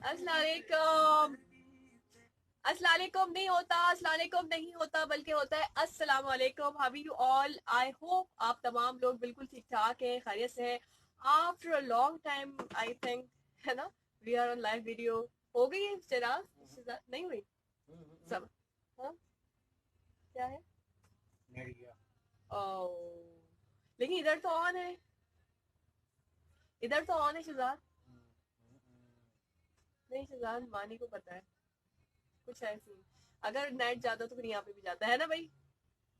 अस्सलामुअलैकुम। अस्सलामुअलैकुम नहीं होता, अस्सलामुअलैकुम नहीं होता, बल्कि होता है अस्सलामुअलैकुम। How are you all? I hope आप तमाम लोग बिल्कुल ठीक ठाक हैं, खैरियत से हैं। After a long time I think, है ना, we are on live video. हो गई है चिराग? नहीं हुई सब? हाँ, क्या है? ओह, लेकिन इधर तो ऑन है, इधर तो ऑन है शहजाद। नहीं शहजाद, मानी को पता है कुछ ऐसी। अगर नेट जाता तो फिर यहाँ पे भी जाता है ना भाई।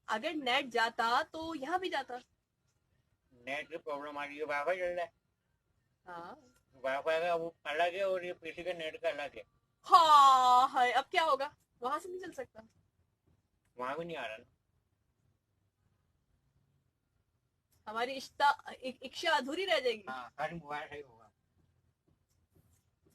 अगर नेट जाता तो यहाँ भी जाता। नेट की प्रॉब्लम आ रही है। वाईफाई चल रहा है। हाँ वाईफाई का वो अलग है और ये पीसी के नेट का अलग है। हाँ है, अब क्या होगा? वहां से नहीं चल सकता? वहां भी नहीं आ रहा ना। हमारी इच्छा अधूरी रह जाएगी। हाँ, खाली मोबाइल सही होगा।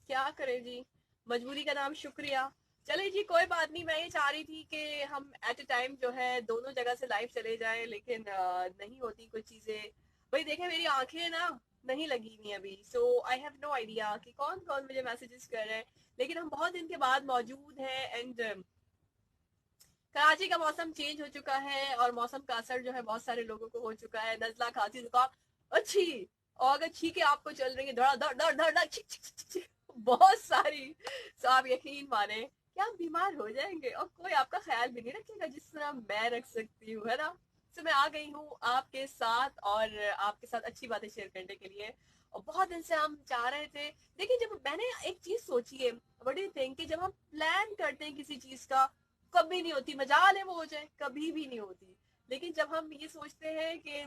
क्या करें जी, मजबूरी का नाम शुक्रिया। चले जी, कोई बात नहीं। मैं ये चाह रही थी कि हम एट अ टाइम जो है दोनों जगह से लाइव चले जाएं, लेकिन नहीं होती कुछ चीजें। भाई देखें, मेरी आंखें ना नहीं लगी हुई अभी, सो आई हैव नो आइडिया कि कौन कौन मुझे मैसेजेस कर रहे हैं। लेकिन हम बहुत दिन के बाद मौजूद हैं, एंड कराची का मौसम चेंज हो चुका है और मौसम का असर जो है बहुत सारे लोगों को हो चुका है। नजला, खांसी, जुकाम, अच्छी, और अगर छींके आपको चल रही है धड़ धड़ धड़ धड़ धड़ छिक छिक छिक छिक, बहुत सारी। तो आप यकीन माने कि आप बीमार हो जाएंगे और कोई आपका ख्याल भी नहीं रखेगा जिस तरह मैं रख सकती हूँ, है ना। तो मैं आ गई हूँ आपके साथ, और आपके साथ अच्छी बातें शेयर करने के लिए। और बहुत दिन से हम चाह रहे थे। देखिए, जब मैंने एक चीज सोची है, व्हाट डू यू थिंक, कि जब हम प्लान करते हैं किसी चीज का, कभी नहीं होती, मजाल है वो हो जाए, कभी भी नहीं होती। लेकिन जब हम ये सोचते हैं कि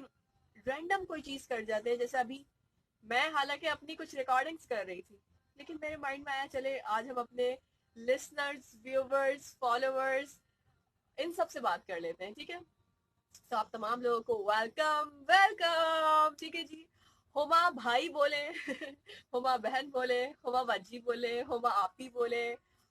रैंडम कोई चीज कर जाते हैं, जैसे अभी मैं हालांकि अपनी कुछ रिकॉर्डिंग्स कर रही थी, लेकिन मेरे माइंड में आया चले आज हम अपने लिसनर्स, व्यूवर्स, फॉलोअर्स, इन सब से बात कर लेते हैं, ठीक है। तो आप तमाम लोगों को वेलकम वेलकम, ठीक है जी। हुमा भाई बोले हुमा बहन बोले, हुमा बाजी बोले, हुमा आपी बोले,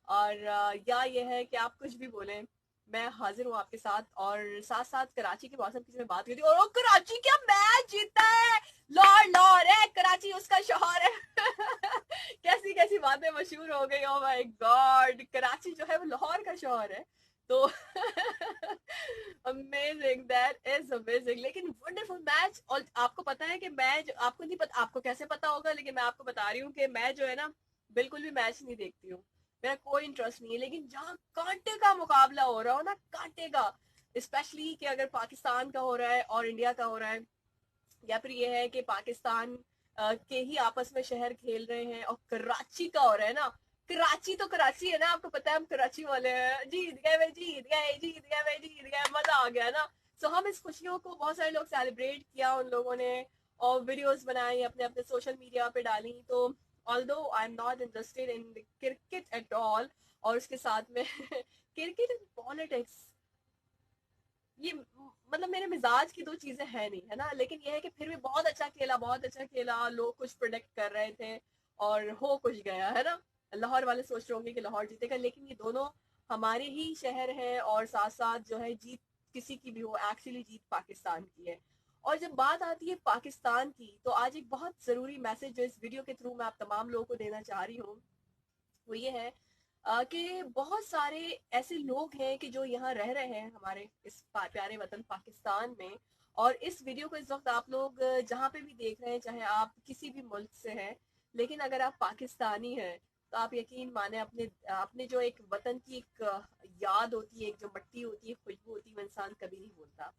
और या ये है कि आप कुछ भी बोले, मैं हाजिर हूँ आपके साथ। और साथ साथ कराची के मौसम की मैं बात करती हूँ। और कराची क्या मैच जीता है! लाहौर लाहौर है, कराची उसका शोहर है कैसी कैसी बातें मशहूर हो गई, ओ माय गॉड, कराची जो है वो लाहौर का शोहर है। तो अमेजिंग, दैट इज अमेजिंग। लेकिन वंडरफुल मैच। और आपको पता है कि मैच, आपको नहीं पता, आपको कैसे पता होगा, लेकिन मैं आपको बता रही हूँ कि मैं जो है ना, बिल्कुल भी मैच नहीं देखती हूँ। मेरा कोई इंटरेस्ट नहीं है। लेकिन जहाँ कांटे का मुकाबला हो रहा हो ना, कांटे का, स्पेशली कि अगर पाकिस्तान का हो रहा है और इंडिया का हो रहा है, या फिर ये है कि पाकिस्तान के ही आपस में शहर खेल रहे हैं और कराची का हो रहा है ना। कराची तो कराची है ना, आपको पता है हम कराची वाले हैं, जीत गए भाई, जीत गए, जीत गए भाई, जीत गए, मजा आ गया ना। सो हम इस खुशियों को बहुत सारे लोग सेलिब्रेट किया उन लोगों ने, और वीडियोस बनाई, अपने अपने सोशल मीडिया पे डाली। तो although I am not interested in cricket at all, और उसके साथ में क्रिकेट एंड पॉलिटिक्स, ये मतलब मेरे मिजाज की दो चीजें हैं नहीं, है ना। लेकिन ये है कि फिर भी बहुत अच्छा खेला, बहुत अच्छा खेला, लोग कुछ प्रोडिक्ट कर रहे थे और हो कुछ गया, है ना। लाहौर वाले सोच रहे होंगे कि लाहौर जीतेगा, लेकिन ये दोनों हमारे ही शहर है, और साथ साथ जो है जीत किसी की भी हो, एक्चुअली जीत पाकिस्तान की है। और जब बात आती है पाकिस्तान की, तो आज एक बहुत जरूरी मैसेज जो इस वीडियो के थ्रू मैं आप तमाम लोगों को देना चाह रही हूँ, वो ये है कि बहुत सारे ऐसे लोग हैं कि जो यहाँ रह रहे हैं हमारे इस प्यारे वतन पाकिस्तान में। और इस वीडियो को इस वक्त आप लोग जहाँ पे भी देख रहे हैं, चाहे आप किसी भी मुल्क से हैं, लेकिन अगर आप पाकिस्तानी हैं, तो आप यकीन माने, अपने अपने जो एक वतन की एक याद होती है, एक जो मट्टी होती है, खुशबू होती है, वो इंसान कभी नहीं भूलता।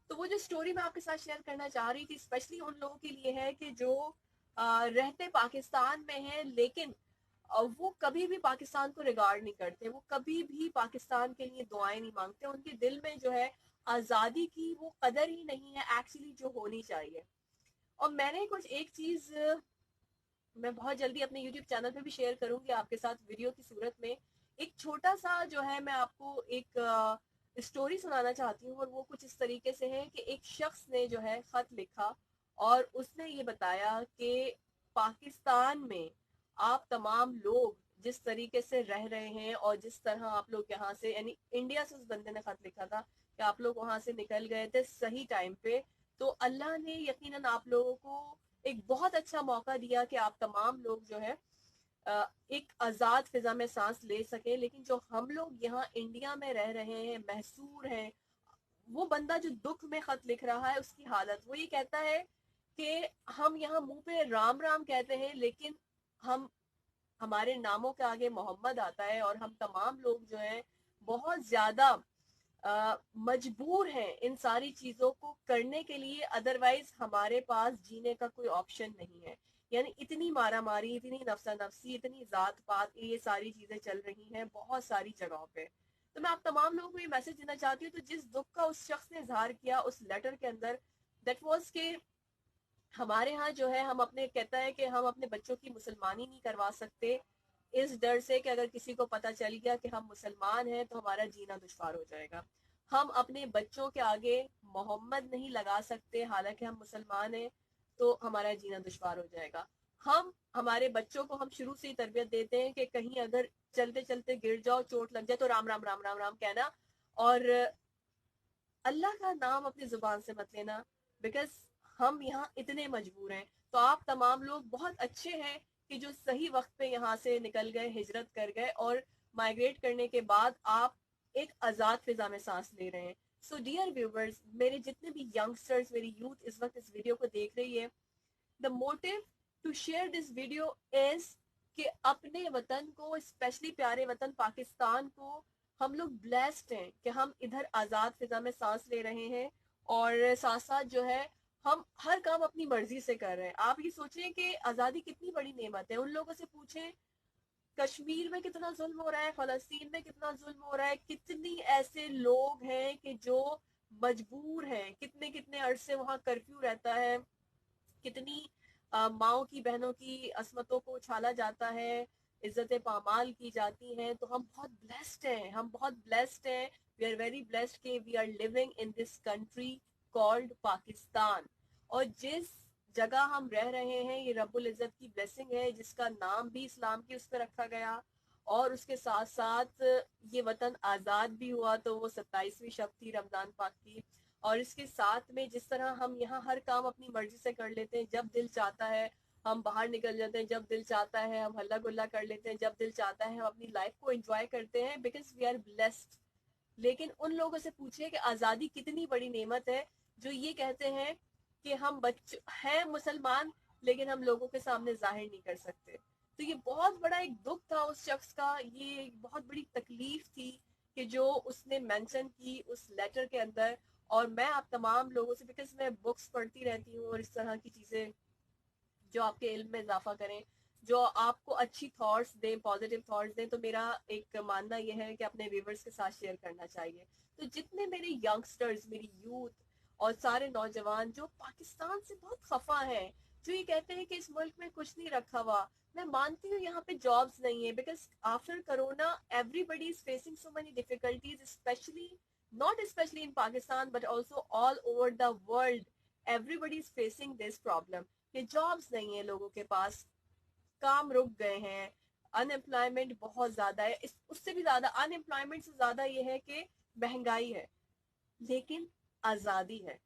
तो वो जो स्टोरी मैं आपके साथ शेयर करना चाह रही थी, स्पेशली उन लोगों के लिए है कि जो रहते पाकिस्तान में है, लेकिन वो कभी भी पाकिस्तान को रिगार्ड नहीं करते, वो कभी भी पाकिस्तान के लिए दुआएं नहीं मांगते, उनके दिल में जो है आज़ादी की वो कदर ही नहीं है एक्चुअली जो होनी चाहिए। और मैंने कुछ एक चीज़ मैं बहुत जल्दी अपने यूट्यूब चैनल पे भी शेयर करूंगी आपके साथ वीडियो की सूरत में। एक छोटा सा जो है, मैं आपको एक स्टोरी सुनाना चाहती हूँ, और वो कुछ इस तरीके से है कि एक शख्स ने जो है खत लिखा, और उसने ये बताया कि पाकिस्तान में आप तमाम लोग जिस तरीके से रह रहे हैं, और जिस तरह आप लोग यहाँ से, यानी इंडिया से उस बंदे ने खत लिखा था कि आप लोग वहां से निकल गए थे सही टाइम पे, तो अल्लाह ने यकीनन आप लोगों को एक बहुत अच्छा मौका दिया कि आप तमाम लोग जो है एक आजाद फिजा में सांस ले सके। लेकिन जो हम लोग यहाँ इंडिया में रह रहे हैं, महसूर हैं, वो बंदा जो दुख में खत लिख रहा है उसकी हालत, वो ये कहता है कि हम यहाँ मुंह पे राम राम कहते हैं, लेकिन हम हमारे नामों के आगे मोहम्मद आता है, और हम तमाम लोग जो हैं बहुत ज्यादा मजबूर हैं इन सारी चीजों को करने के लिए, अदरवाइज हमारे पास जीने का कोई ऑप्शन नहीं है। यानी इतनी मारा मारी, इतनी नफसा नफसी, इतनी जात पात, ये सारी चीजें चल रही हैं बहुत सारी जगहों पे। तो मैं आप तमाम लोगों को ये मैसेज देना चाहती हूँ, तो जिस दुख का उस शख्स ने इजहार किया उस लेटर के अंदर, दैट वाज के हमारे यहाँ जो है, हम अपने कहता है कि हम अपने बच्चों की मुसलमानी नहीं करवा सकते, इस डर से कि अगर किसी को पता चल गया कि हम मुसलमान हैं तो हमारा जीना दुश्वार हो जाएगा। हम अपने बच्चों के आगे मोहम्मद नहीं लगा सकते हालांकि हम मुसलमान हैं, तो हमारा जीना दुश्वार हो जाएगा। हम हमारे बच्चों को हम शुरू से ही तरबियत देते हैं कि कहीं अगर चलते चलते गिर जाओ, चोट लग जाए, तो राम राम राम राम राम कहना, और अल्लाह का नाम अपनी जुबान से मत लेना, बिकॉज हम यहाँ इतने मजबूर हैं। तो आप तमाम लोग बहुत अच्छे हैं कि जो सही वक्त पे यहाँ से निकल गए, हिजरत कर गए, और माइग्रेट करने के बाद आप एक आज़ाद फिजा में सांस ले रहे हैं। सो डियर व्यूवर्स, मेरे जितने भी यंगस्टर्स, मेरी यूथ इस वक्त इस वीडियो को देख रही है, the motive to share this video is कि अपने वतन को, स्पेशली प्यारे वतन पाकिस्तान को, हम लोग ब्लेस्ड हैं कि हम इधर आज़ाद फिजा में सांस ले रहे हैं, और साथ साथ जो है हम हर काम अपनी मर्जी से कर रहे हैं। आप ये सोचें कि आज़ादी कितनी बड़ी नेमत है। उन लोगों से पूछें कश्मीर में कितना जुल्म हो रहा है, फलस्तीन में कितना जुल्म हो रहा है, कितनी ऐसे लोग हैं कि जो मजबूर हैं, कितने कितने अरसे वहाँ कर्फ्यू रहता है, कितनी माओ की बहनों की असमतों को उछाला जाता है, इज्जतें पामाल की जाती हैं। तो हम बहुत ब्लेस्ड हैं, हम बहुत ब्लेस्ड हैं, वी आर वेरी ब्लेस्ड कि we are living in this country called Pakistan. और जिस जगह हम रह रहे हैं ये रब्बुल इज़्ज़त की ब्लेसिंग है, जिसका नाम भी इस्लाम के उस पर रखा गया, और उसके साथ साथ ये वतन आज़ाद भी हुआ, तो वो 27वीं शब थी रमज़ान पाक की। और इसके साथ में जिस तरह हम यहाँ हर काम अपनी मर्जी से कर लेते हैं, जब दिल चाहता है हम बाहर निकल जाते हैं, जब दिल चाहता है हम हल्ला गुल्ला कर लेते हैं, जब दिल चाहता है हम अपनी लाइफ को एंजॉय करते हैं, बिकॉज वी आर ब्लेस्ड। लेकिन उन लोगों से पूछिए कि आज़ादी कितनी बड़ी नेमत है, जो ये कहते हैं कि हम बच्चे हैं मुसलमान, लेकिन हम लोगों के सामने जाहिर नहीं कर सकते। तो ये बहुत बड़ा एक दुख था उस शख्स का, ये एक बहुत बड़ी तकलीफ थी कि जो उसने मेंशन की उस लेटर के अंदर। और मैं आप तमाम लोगों से, बिकॉज मैं बुक्स पढ़ती रहती हूँ और इस तरह की चीज़ें जो आपके इल्म में इजाफा करें, जो आपको अच्छी थॉट्स दें, पॉजिटिव थॉट्स दें, तो मेरा एक मानना यह है कि अपने व्यूवर्स के साथ शेयर करना चाहिए। तो जितने मेरे यंगस्टर्स, मेरी यूथ और सारे नौजवान जो पाकिस्तान से बहुत खफा हैं, जो ये कहते हैं कि इस मुल्क में कुछ नहीं रखा हुआ, मैं मानती हूँ यहाँ पे जॉब्स नहीं है, because after corona everybody is facing so many difficulties, specially not especially in Pakistan but also all over the world, everybody is facing this problem कि जॉब्स नहीं है लोगों के पास, काम रुक गए हैं, अनएम्प्लॉयमेंट बहुत ज्यादा है, इस उससे भी ज्यादा अनएम्प्लॉयमेंट से ज्यादा ये है कि महंगाई है। लेकिन आजादी है,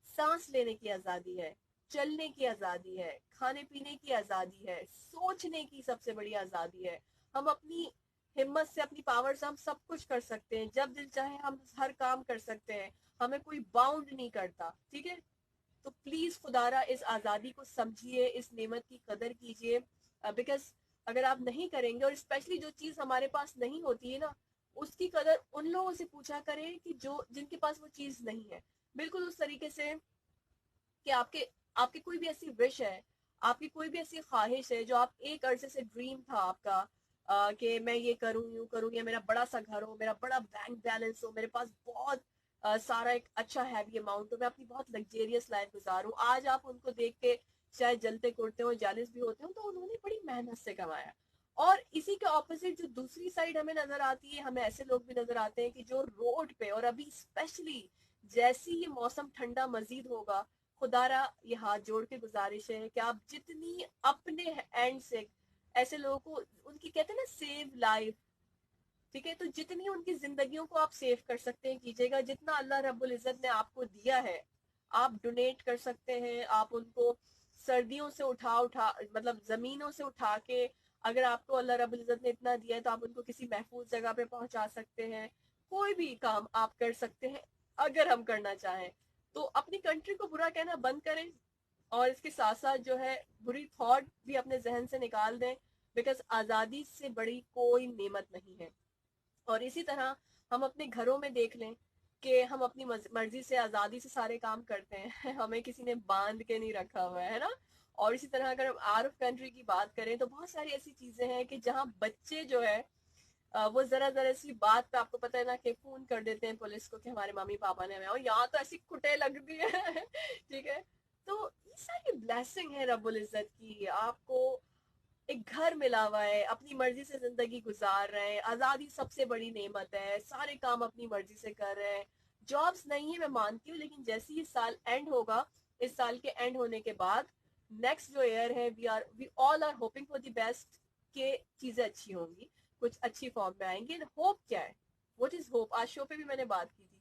सांस लेने की आजादी है, चलने की आजादी है, खाने पीने की आजादी है, सोचने की सबसे बड़ी आजादी है। हम अपनी हिम्मत से, अपनी पावर से हम सब कुछ कर सकते हैं, जब दिल चाहे हम हर काम कर सकते हैं, हमें कोई बाउंड नहीं करता। ठीक है, तो प्लीज खुदारा इस आज़ादी को समझिए, इस नेमत की कदर कीजिए, बिकॉज अगर आप नहीं करेंगे, और स्पेशली जो चीज हमारे पास नहीं होती है ना, उसकी कदर उन लोगों से पूछा करें कि जो जिनके पास वो चीज नहीं है। बिल्कुल उस तरीके से कि आपके आपकी कोई भी ऐसी विश है, आपकी कोई भी ऐसी ख्वाहिश है जो आप एक अरसे से ड्रीम था आपका, कि मैं ये करूं, यूं करूं, या मेरा बड़ा सा घर हो, मेरा बड़ा बैंक बैलेंस हो, मेरे पास बहुत सारा एक अच्छा हैवी अमाउंट हो, मैं अपनी बहुत लग्जेरियस लाइफ गुजारूं। आज आप उनको देख के शायद जलते कुड़ते हो, जालिस भी होते हो, तो उन्होंने बड़ी मेहनत से कमाया। और इसी के ऑपोजिट जो दूसरी साइड हमें नजर आती है, हमें ऐसे लोग भी नजर आते हैं कि जो रोड पे, और अभी स्पेशली जैसी ये मौसम ठंडा मजीद होगा, खुदारा ये हाथ जोड़ के गुजारिश है कि आप जितनी अपने एंड से ऐसे लोगों को, उनकी कहते हैं ना सेव लाइफ, ठीक है, तो जितनी उनकी जिंदगियों को आप सेव कर सकते हैं कीजिएगा। जितना अल्लाह रब्बुल इज्जत ने आपको दिया है आप डोनेट कर सकते हैं, आप उनको सर्दियों से उठा उठा मतलब जमीनों से उठा के अगर आपको अल्लाह रब्बुल इज्जत ने इतना दिया है तो आप उनको किसी महफूज जगह पे पहुंचा सकते हैं। कोई भी काम आप कर सकते हैं अगर हम करना चाहें। तो अपनी कंट्री को बुरा कहना बंद करें, और इसके साथ साथ जो है बुरी थॉट भी अपने जहन से निकाल दें, बिकॉज आज़ादी से बड़ी कोई नेमत नहीं है। और इसी तरह हम अपने घरों में देख लें कि हम अपनी मर्जी से आज़ादी से सारे काम करते हैं हमें किसी ने बांध के नहीं रखा हुआ है ना। और इसी तरह अगर हम आउट ऑफ कंट्री की बात करें तो बहुत सारी ऐसी चीजें हैं कि जहाँ बच्चे जो है वो जरा जरा सी बात पे, आपको पता है ना, कि फोन कर देते हैं पुलिस को कि हमारे मम्मी पापा ने हमें, और यहाँ तो ऐसी कुटे लग दी है ठीक है। तो ये सारी ब्लेसिंग है रब्बुल इज्जत की, आपको एक घर मिला हुआ है, अपनी मर्जी से जिंदगी गुजार रहे हैं, आजादी सबसे बड़ी नेमत है, सारे काम अपनी मर्जी से कर रहे हैं। जॉब्स नहीं है मैं मानती हूँ, लेकिन जैसे ही साल एंड होगा, इस साल के एंड होने के बाद नेक्स्ट जो ईयर है, we all are hoping for the best के चीजें अच्छी होंगी, कुछ अच्छी फॉर्म में आएंगी। होप क्या है, व्हाट इज होप, आज शो पे भी मैंने बात की थी।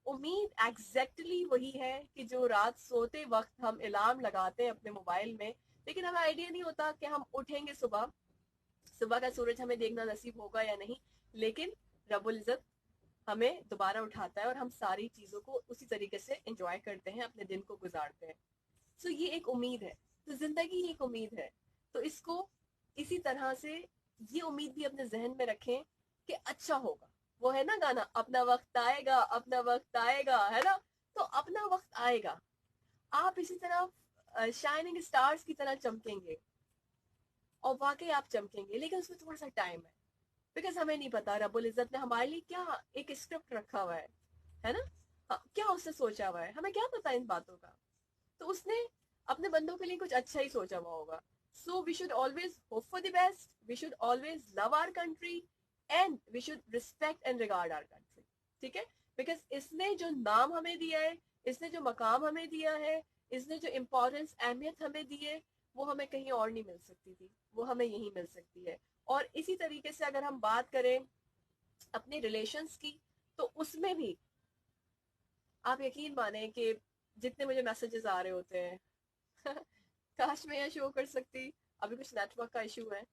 उम्मीद एग्जैक्टली वही है कि जो रात सोते वक्त हम अलार्म लगाते हैं अपने मोबाइल में, लेकिन हमें आइडिया नहीं होता कि हम उठेंगे सुबह, सुबह का सूरज हमें देखना नसीब होगा या नहीं, लेकिन रब्बुल इज्जत हमें दोबारा उठाता है और हम सारी चीजों को उसी तरीके से एंजॉय करते हैं, अपने दिन को गुजारते हैं। तो ये एक उम्मीद है, तो जिंदगी एक उम्मीद है। तो इसको इसी तरह से ये उम्मीद भी अपने जहन में रखें कि अच्छा होगा। वो है ना गाना, अपना वक्त आएगा, अपना वक्त आएगा, है ना। तो अपना वक्त आएगा, आप इसी तरह शाइनिंग स्टार्स की तरह चमकेंगे, और वाकई आप चमकेंगे, लेकिन उसमें थोड़ा सा टाइम है, बिकॉज हमें नहीं पता रब्बुल इज्जत ने हमारे लिए क्या एक स्क्रिप्ट रखा हुआ है ना। हाँ, क्या उसने सोचा हुआ है, हमें क्या पता इन बातों का। तो उसने अपने बंदों के लिए कुछ अच्छा ही सोचा हुआ होगा। So we should always hope for the best, we should always love our country, and we should respect and regard our country. ठीक है, बिकॉज इसने जो नाम हमें दिया है, इसने जो मकाम हमें दिया है, इसने जो इम्पोर्टेंस अहमियत हमें दी है, वो हमें कहीं और नहीं मिल सकती थी, वो हमें यहीं मिल सकती है। और इसी तरीके से अगर हम बात करें अपने रिलेशंस की, तो उसमें भी आप यकीन माने कि जितने मुझे मैसेजेस आ रहे होते हैं काश मैं यह शो कर सकती, अभी कुछ नेटवर्क का इशू है।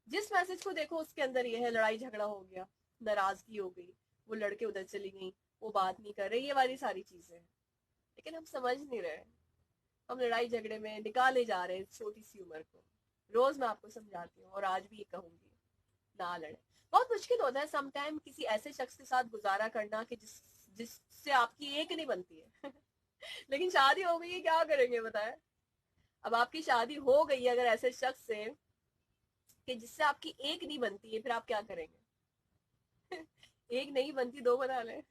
जिस मैसेज को देखो उसके अंदर ये है, लड़ाई झगड़ा हो गया, नाराजगी हो गई, वो लड़के उधर चली गई, वो बात नहीं कर रहे, ये वाली सारी चीजें हैं। लेकिन हम समझ नहीं रहे, हम लड़ाई झगड़े में निकाले जा रहे हैं छोटी सी उम्र को। रोज मैं आपको समझाती हूँ और आज भी ये कहूंगी, ना लड़े। बहुत मुश्किल होता है समटाइम किसी ऐसे शख्स के साथ गुजारा करना कि जिससे आपकी एक नहीं बनती है लेकिन शादी हो गई है, क्या करेंगे बताएं। अब आपकी शादी हो गई है अगर ऐसे शख्स से कि जिससे आपकी एक नहीं बनती है, फिर आप क्या करेंगे एक नहीं बनती, दो बना लें,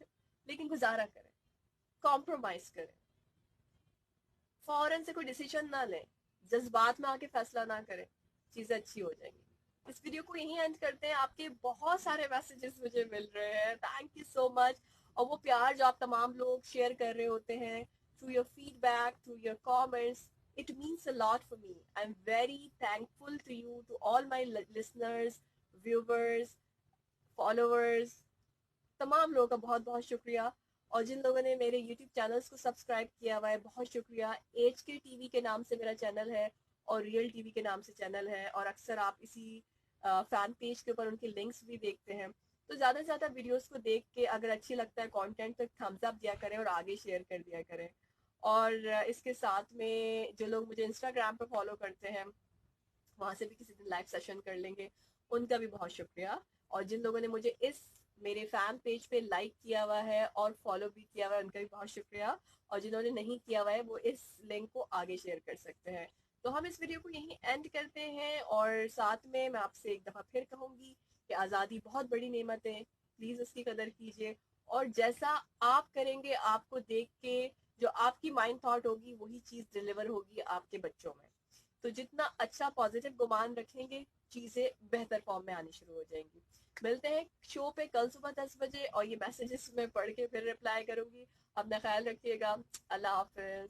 लेकिन गुजारा करें, कॉम्प्रोमाइज करें, फौरन से कोई डिसीजन ना लें, जज्बात में आके फैसला ना करें, चीजें अच्छी हो जाएंगी। इस वीडियो को यहीं एंड करते हैं। आपके बहुत सारे मैसेजेस मुझे मिल रहे हैं, थैंक यू सो मच। और वो प्यार जो आप तमाम लोग शेयर कर रहे होते हैं, through your feedback, through your comments, it means a lot for me. I'm very thankful to you, to all my listeners, viewers, followers, तमाम लोगों का बहुत बहुत शुक्रिया। और जिन लोगों ने मेरे YouTube चैनल्स को सब्सक्राइब किया हुआ है, बहुत शुक्रिया। एच के टीवी के नाम से मेरा चैनल है और रियल टीवी के नाम से चैनल है, और अक्सर आप इसी फैन पेज के ऊपर उनके लिंक्स भी देखते हैं। तो ज़्यादा से ज़्यादा वीडियोस को देख के अगर अच्छी लगता है कंटेंट तो थम्स अप दिया करें और आगे शेयर कर दिया करें। और इसके साथ में जो लोग मुझे इंस्टाग्राम पर फॉलो करते हैं, वहाँ से भी किसी दिन लाइव सेशन कर लेंगे, उनका भी बहुत शुक्रिया। और जिन लोगों ने मुझे इस मेरे फैन पेज पे लाइक किया हुआ है और फॉलो भी किया हुआ है, उनका भी बहुत शुक्रिया। और जिन्होंने नहीं किया हुआ है वो इस लिंक को आगे शेयर कर सकते हैं। तो हम इस वीडियो को यहीं एंड करते हैं, और साथ में मैं आपसे एक दफ़ा फिर कहूँगी कि आज़ादी बहुत बड़ी नेमत है, प्लीज़ उसकी कदर कीजिए। और जैसा आप करेंगे, आपको देख के जो आपकी माइंड थॉट होगी वही चीज़ डिलीवर होगी आपके बच्चों में। तो जितना अच्छा पॉजिटिव गुमान रखेंगे, चीजें बेहतर फॉर्म में आनी शुरू हो जाएंगी। मिलते हैं शो पे कल सुबह 10 बजे, और ये मैसेजेस मैं पढ़ के फिर रिप्लाई करूंगी। अपना ख्याल रखिएगा, अल्लाह हाफिज।